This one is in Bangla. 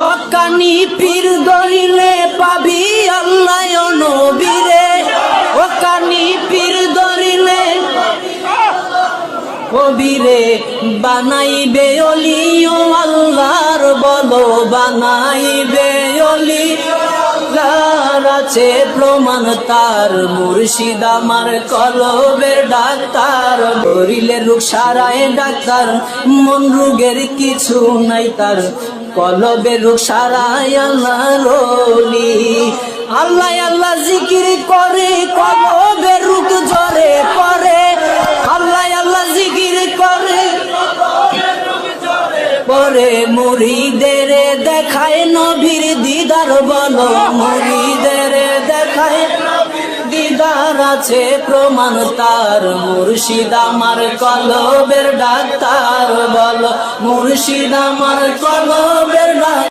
হকানি পীর ধরিলে পাবি আল্লাহ নবীরে, হকানি পীর ধরিলে কবিরে বানাইবে অলি ও আল্লাহর বলো বানাইবে অলি। যার আছে প্রমাণ তার মুর্শিদ আমার কলবের ডাক্তার, ধরিলে রোগ সারায় ডাক্তার, মন রোগের কিছু নাই তার, কলবের রোগ সারায় আল্লাহর অলি। আল্লাহ আল্লাহ জিকির করে কলবের রোগ জ্বরে পড়ে, আল্লাহ আল্লাহ জিকির করে পরে মুরিদের দেখায় নবীর দিদার বলো, মুরিদের দেখায় দিদার আছে প্রমাণ তার, মুর্শিদ আমার কলবের ডাক্তার বলো, মুর্শিদ আমার কলবের ডাক্তার।